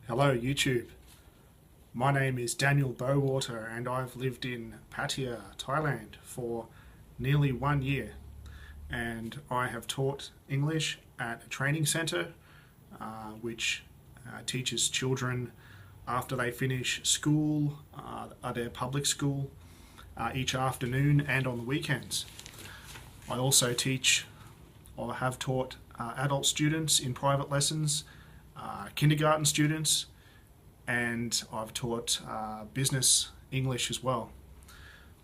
Hello YouTube, my name is Daniel Bowater and I've lived in Pattaya, Thailand for nearly 1 year, and I have taught English at a training centre which teaches children after they finish school at their public school each afternoon and on the weekends. I also teach or have taught adult students in private lessons, kindergarten students, and I've taught business English as well.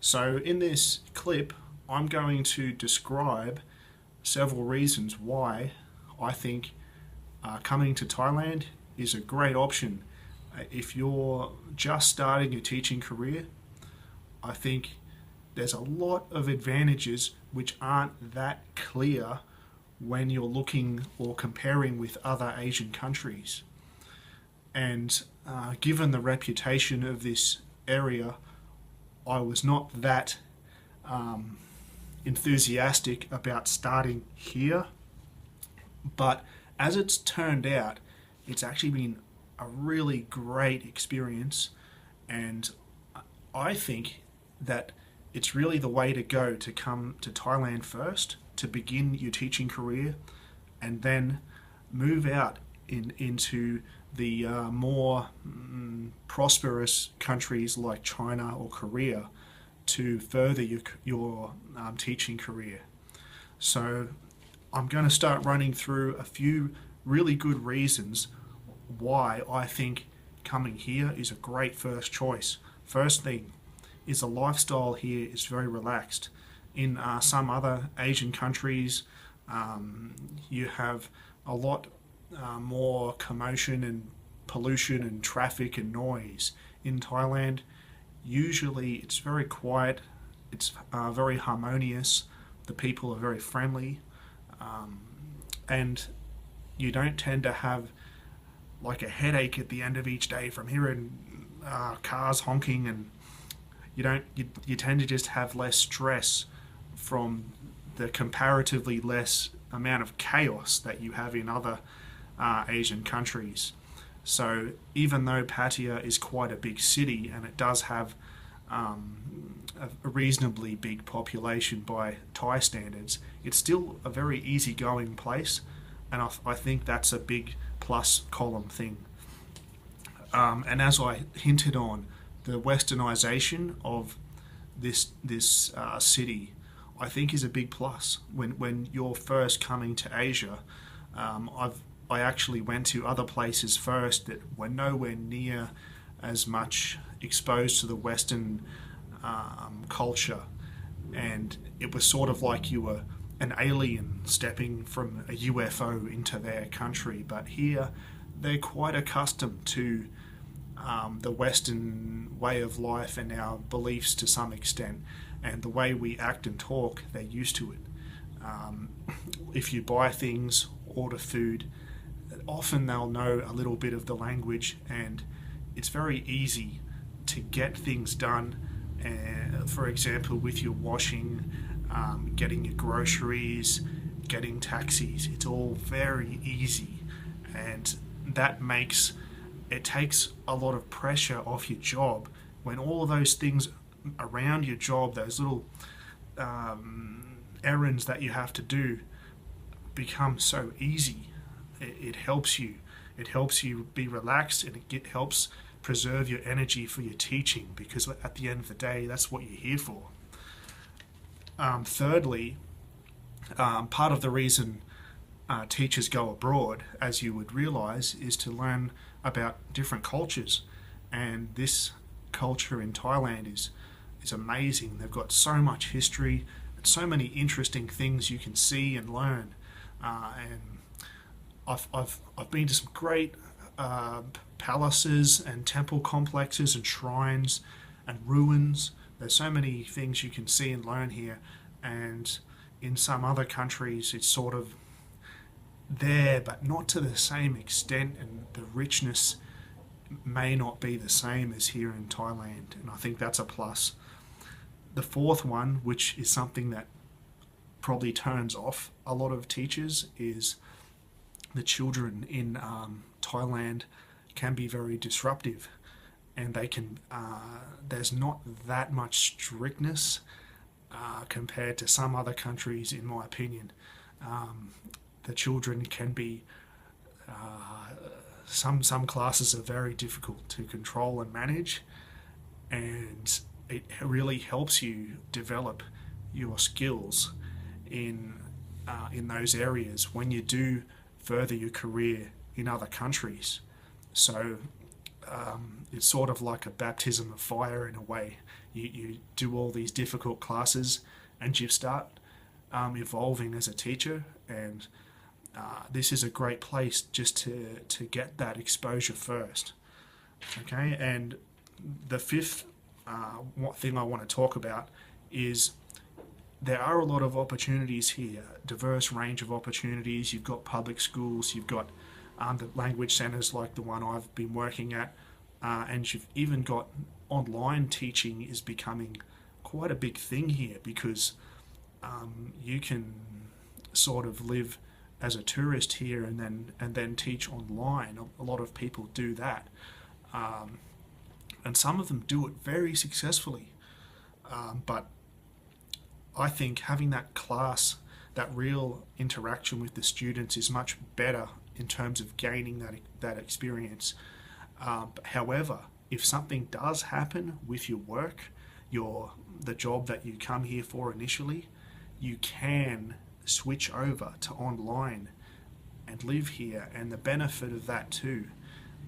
So in this clip, I'm going to describe several reasons why I think coming to Thailand is a great option. If you're just starting your teaching career, I think there's a lot of advantages which aren't that clear when you're looking or comparing with other Asian countries. And given the reputation of this area, I was not that enthusiastic about starting here. But as it's turned out, it's actually been a really great experience, and I think that it's really the way to go to come to Thailand first to begin your teaching career, and then move out into the more prosperous countries like China or Korea to further your teaching career. So I'm going to start running through a few really good reasons why I think coming here is a great first choice. First thing is the lifestyle here is very relaxed. In some other Asian countries, you have a lot more commotion and pollution and traffic and noise. In Thailand, usually it's very quiet, it's very harmonious, the people are very friendly, and you don't tend to have like a headache at the end of each day from hearing cars honking, and you tend to just have less stress from the comparatively less amount of chaos that you have in other Asian countries. So even though Pattaya is quite a big city and it does have a reasonably big population by Thai standards, it's still a very easygoing place, and I think that's a big plus column thing. And as I hinted on, the Westernization of this city, I think, is a big plus. When you're first coming to Asia, I actually went to other places first that were nowhere near as much exposed to the Western culture, and it was sort of like you were an alien stepping from a UFO into their country. But here, they're quite accustomed to the Western way of life and our beliefs to some extent, and the way we act and talk, they're used to it. If you buy things, order food, often they'll know a little bit of the language, and it's very easy to get things done. For example, with your washing, getting your groceries, getting taxis, it's all very easy, and that takes a lot of pressure off your job when all of those things around your job, those little errands that you have to do, become so easy. It helps you. It helps you be relaxed, and it helps preserve your energy for your teaching, because at the end of the day, that's what you're here for. Thirdly, part of the reason teachers go abroad, as you would realize, is to learn about different cultures, and this culture in Thailand is amazing. They've got so much history and so many interesting things you can see and learn. And I've been to some great palaces and temple complexes and shrines and ruins. There's so many things you can see and learn here, and in some other countries it's sort of there but not to the same extent, and the richness may not be the same as here in Thailand, and I think that's a plus. The fourth one, which is something that probably turns off a lot of teachers, is the children in Thailand can be very disruptive, and they can there's not that much strictness compared to some other countries, in my opinion. The children can be some classes are very difficult to control and manage, and it really helps you develop your skills in those areas when you do further your career in other countries. So it's sort of like a baptism of fire in a way. You do all these difficult classes, and you start evolving as a teacher, and this is a great place just to get that exposure first. Okay, and the fifth thing I want to talk about is there are a lot of opportunities here, diverse range of opportunities. You've got public schools, you've got the language centres like the one I've been working at, and you've even got online teaching is becoming quite a big thing here, because you can sort of live as a tourist here and then teach online. A lot of people do that, and some of them do it very successfully. But I think having that class, that real interaction with the students, is much better in terms of gaining that experience. However, if something does happen with your work, the job that you come here for initially, you can switch over to online and live here. And the benefit of that too,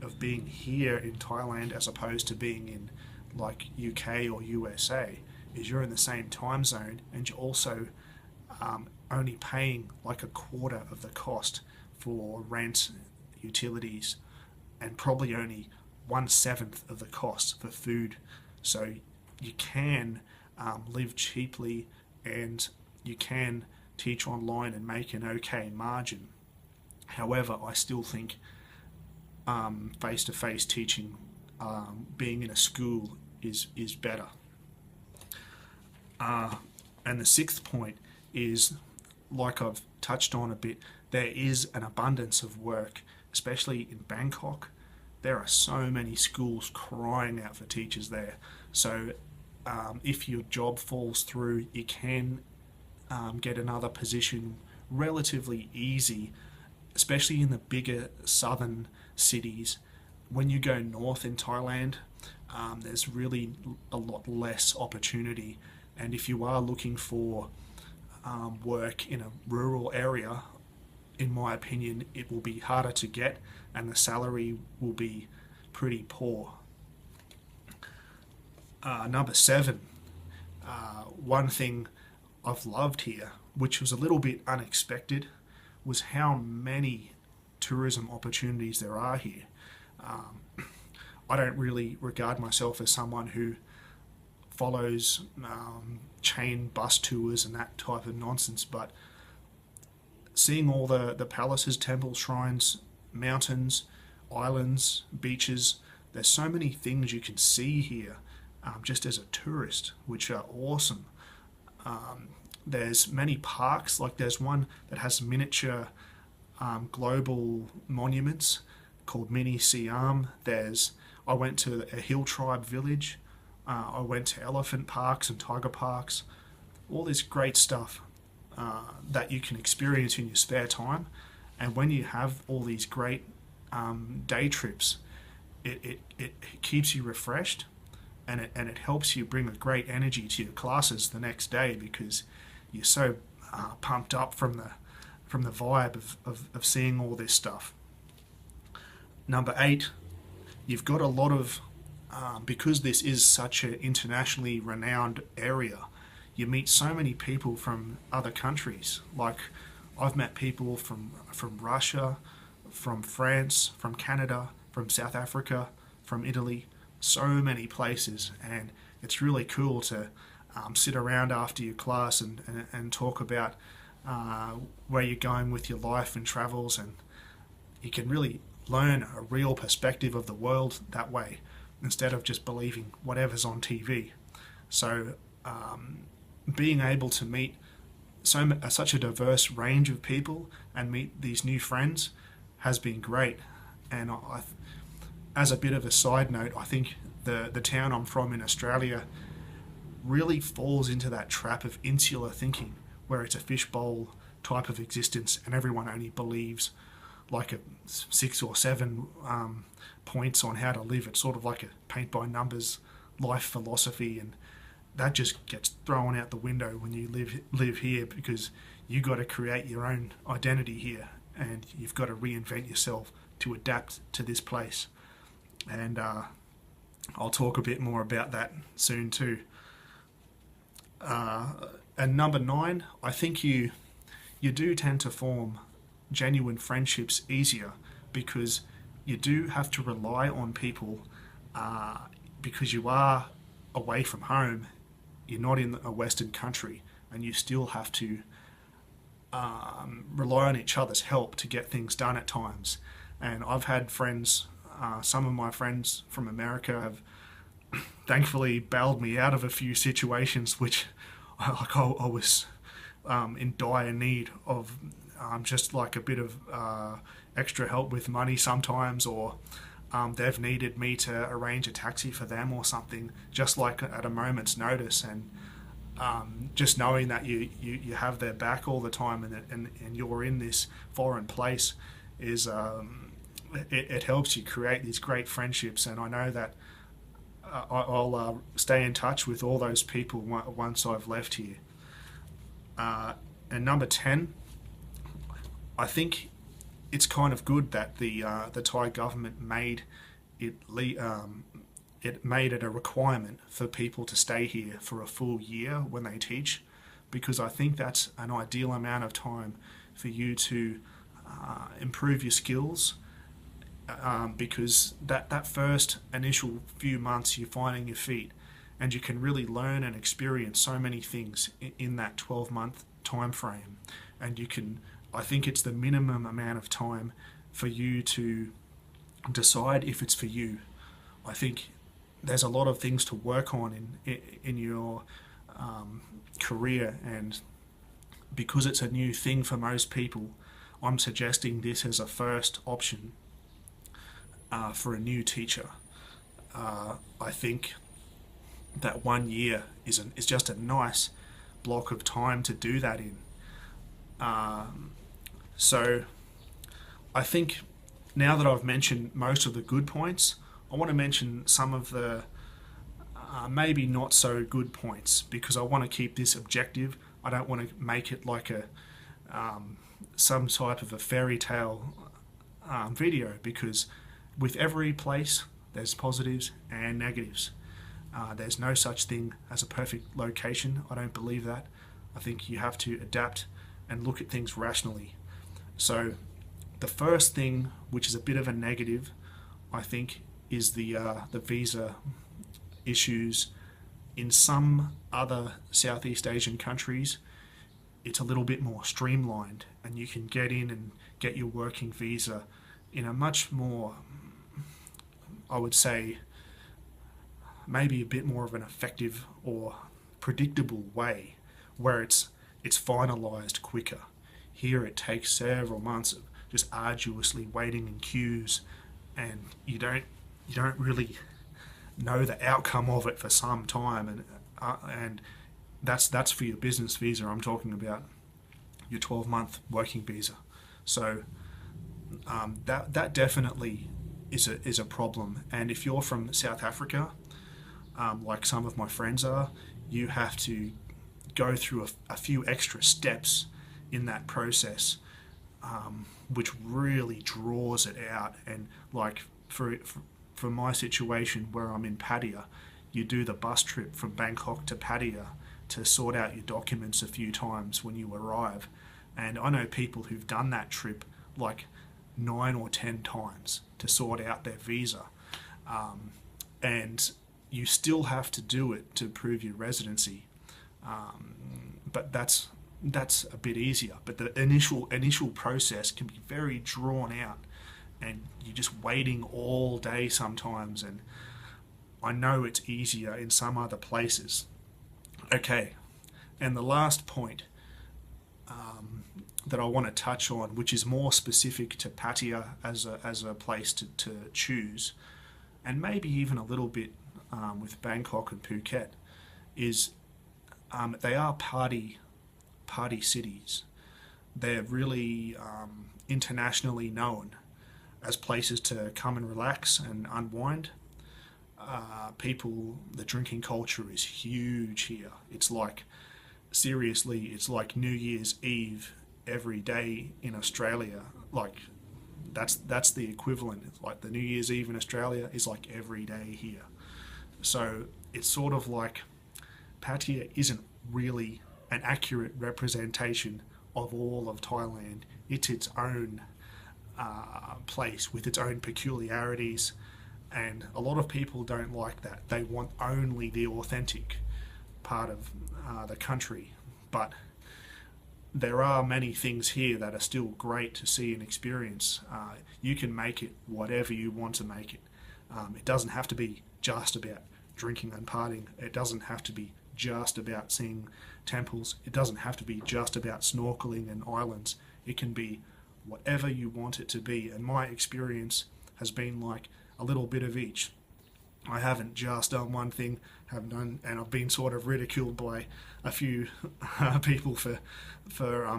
of being here in Thailand as opposed to being in like UK or USA, is you're in the same time zone, and you're also only paying like a quarter of the cost for rent, utilities, and probably only 1/7 of the cost for food. So you can live cheaply, and you can teach online and make an okay margin. However, I still think face-to-face teaching, being in a school, is better. And the sixth point is, like I've touched on a bit, there is an abundance of work, especially in Bangkok. There are so many schools crying out for teachers there. So if your job falls through, you can get another position relatively easy, especially in the bigger southern cities. When you go north in Thailand, there's really a lot less opportunity. And if you are looking for work in a rural area, in my opinion, it will be harder to get, and the salary will be pretty poor. Number 7, one thing I've loved here, which was a little bit unexpected, was how many tourism opportunities there are here. I don't really regard myself as someone who follows chain bus tours and that type of nonsense, but seeing all the palaces, temples, shrines, mountains, islands, beaches, there's so many things you can see here just as a tourist, which are awesome. There's many parks, like there's one that has miniature global monuments called Mini Siam. I went to a hill tribe village. I went to elephant parks and tiger parks. All this great stuff that you can experience in your spare time. And when you have all these great day trips, it keeps you refreshed, and it helps you bring a great energy to your classes the next day, because you're so pumped up from the vibe of seeing all this stuff. Number 8, you've got a lot of because this is such an internationally renowned area, you meet so many people from other countries. Like, I've met people from Russia, from France, from Canada, from South Africa, from Italy, so many places. And it's really cool to sit around after your class and talk about where you're going with your life and travels, and you can really learn a real perspective of the world that way, instead of just believing whatever's on TV. So being able to meet such a diverse range of people and meet these new friends has been great. And as a bit of a side note, I think the town I'm from in Australia really falls into that trap of insular thinking, where it's a fishbowl type of existence, and everyone only believes like a 6 or 7 points on how to live. It's sort of like a paint by numbers life philosophy, and that just gets thrown out the window when you live here, because you got to create your own identity here, and you've got to reinvent yourself to adapt to this place. And I'll talk a bit more about that soon too. And number 9, I think you do tend to form genuine friendships easier, because you do have to rely on people, because you are away from home. You're not in a Western country, and you still have to rely on each other's help to get things done at times. And I've had friends, some of my friends from America have thankfully bailed me out of a few situations which I was in dire need of, just like a bit of extra help with money sometimes, or they've needed me to arrange a taxi for them or something, just like at a moment's notice. And just knowing that you have their back all the time, and you're in this foreign place is it helps you create these great friendships. And I know that I'll stay in touch with all those people once I've left here. And number 10, I think it's kind of good that the Thai government made it made it a requirement for people to stay here for a full year when they teach, because I think that's an ideal amount of time for you to improve your skills, because that first initial few months you're finding your feet, and you can really learn and experience so many things in that 12-month time frame. And you can, I think it's the minimum amount of time for you to decide if it's for you. I think there's a lot of things to work on in your career, and because it's a new thing for most people, I'm suggesting this as a first option for a new teacher. I think that 1 year is just a nice block of time to do that in. So I think now that I've mentioned most of the good points, I want to mention some of the maybe not so good points, because I want to keep this objective. I don't want to make it like a some type of a fairy tale video, because with every place there's positives and negatives. There's no such thing as a perfect location. I don't believe that. I think you have to adapt and look at things rationally. So the first thing, which is a bit of a negative, I think, is the visa issues. In some other Southeast Asian countries, it's a little bit more streamlined, and you can get in and get your working visa in a much more, I would say, maybe a bit more of an effective or predictable way, where it's finalised quicker. Here it takes several months of just arduously waiting in queues, and you don't really know the outcome of it for some time, and that's for your business visa. I'm talking about your 12-month working visa. So that definitely is a problem. And if you're from South Africa, like some of my friends are, you have to go through a few extra steps in that process, which really draws it out. And like for my situation where I'm in Pattaya, you do the bus trip from Bangkok to Pattaya to sort out your documents a few times when you arrive. And I know people who've done that trip like 9 or 10 times to sort out their visa. And you still have to do it to prove your residency. But that's a bit easier. But the initial process can be very drawn out, and you're just waiting all day sometimes. And I know it's easier in some other places. Okay, and the last point that I want to touch on, which is more specific to Pattaya as a place to choose, and maybe even a little bit with Bangkok and Phuket, is they are party cities. They're really internationally known as places to come and relax and unwind. The drinking culture is huge here. It's like, seriously, it's like New Year's Eve every day in Australia. Like, that's the equivalent. It's like the New Year's Eve in Australia is like every day here. So it's sort of like Pattaya isn't really an accurate representation of all of Thailand. It's its own place with its own peculiarities, and a lot of people don't like that. They want only the authentic part of the country, but there are many things here that are still great to see and experience. You can make it whatever you want to make it. It doesn't have to be just about drinking and partying. It doesn't have to be just about seeing temples. It doesn't have to be just about snorkeling and islands. It can be whatever you want it to be. And my experience has been like a little bit of each. I haven't just done one thing, and I've been sort of ridiculed by a few people for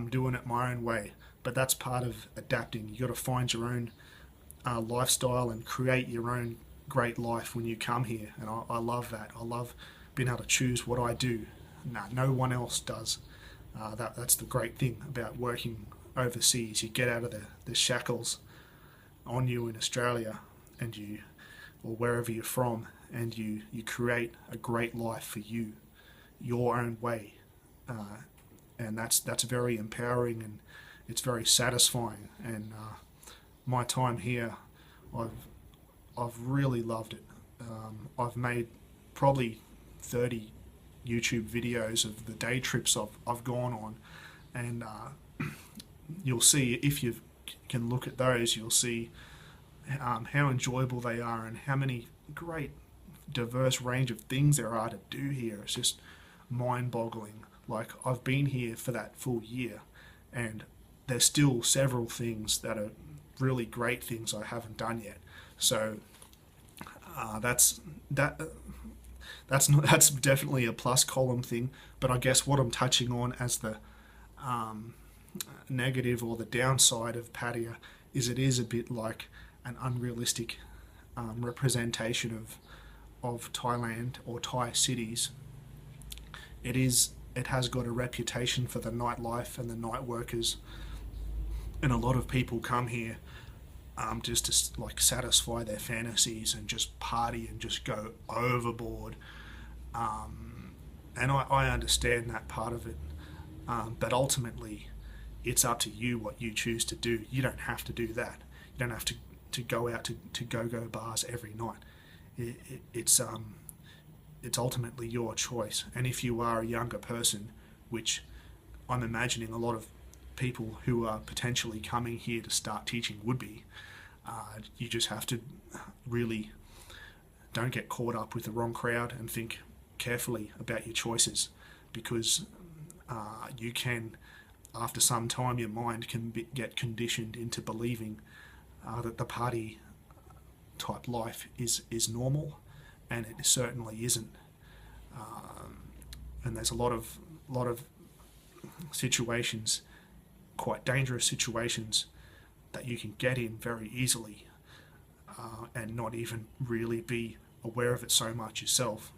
doing it my own way. But that's part of adapting. You got to find your own lifestyle and create your own great life when you come here. And I love that. I love being able to choose what I do. No one else does. That's the great thing about working overseas. You get out of the shackles on you in Australia, and or wherever you're from, and you create a great life for you, your own way, and that's very empowering, and it's very satisfying. And my time here, I've really loved it. I've made probably 30 YouTube videos of the day trips I've gone on, and you'll see, if you can look at those, you'll see how enjoyable they are and how many great diverse range of things there are to do here. It's just mind-boggling. Like, I've been here for that full year, and there's still several things that are really great things I haven't done yet. So that's definitely a plus column thing. But I guess what I'm touching on as the negative or the downside of Pattaya is it is a bit like an unrealistic representation of Thailand or Thai cities. It has got a reputation for the nightlife and the night workers, and a lot of people come here just to like satisfy their fantasies and just party and just go overboard. And I understand that part of it, but ultimately it's up to you what you choose to do. You don't have to do that. You don't have to go out to go-go bars every night. It's ultimately your choice. And if you are a younger person, which I'm imagining a lot of people who are potentially coming here to start teaching would be, you just have to really don't get caught up with the wrong crowd and think carefully about your choices, because you can, after some time, your mind can get conditioned into believing that the party type life is normal, and it certainly isn't. And there's a lot of situations, quite dangerous situations, that you can get in very easily and not even really be aware of it so much yourself.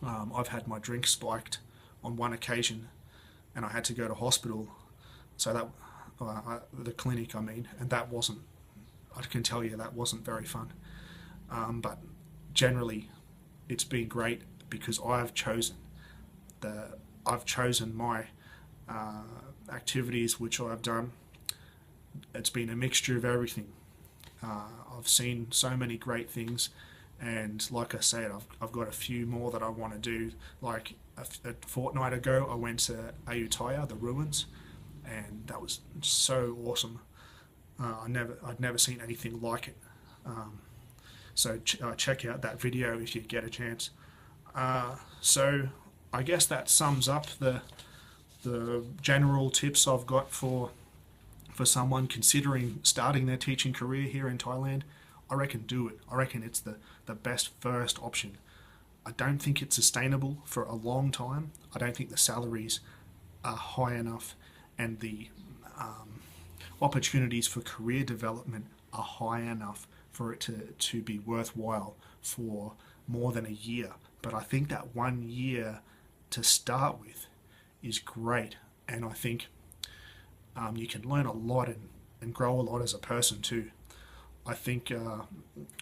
I've had my drink spiked on one occasion, and I had to go to hospital. So that the clinic, I mean, and that wasn't. I can tell you that wasn't very fun. But generally, it's been great because I've chosen my activities which I've done. It's been a mixture of everything. I've seen so many great things, and like I said, I've got a few more that I want to do. Like a fortnight ago, I went to Ayutthaya, the ruins, and that was so awesome. I'd never seen anything like it. So check out that video if you get a chance. So I guess that sums up the general tips I've got for someone considering starting their teaching career here in Thailand. I reckon do it. I reckon it's the best first option. I don't think it's sustainable for a long time. I don't think the salaries are high enough, and the opportunities for career development are high enough for it to be worthwhile for more than a year. But I think that 1 year to start with is great, and I think you can learn a lot and grow a lot as a person too. I think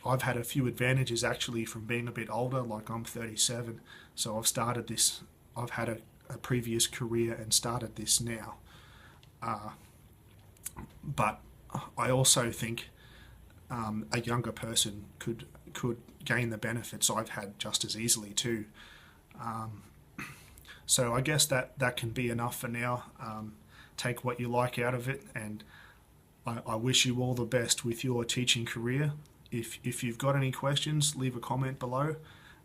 I've had a few advantages actually from being a bit older, like I'm 37, so I've had a previous career and started this now. But I also think a younger person could gain the benefits I've had just as easily too. So I guess that can be enough for now. Take what you like out of it, and I wish you all the best with your teaching career. If you've got any questions, leave a comment below,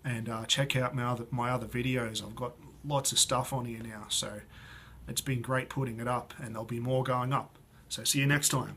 and check out my other videos. I've got lots of stuff on here now, so it's been great putting it up, and there'll be more going up. So see you next time.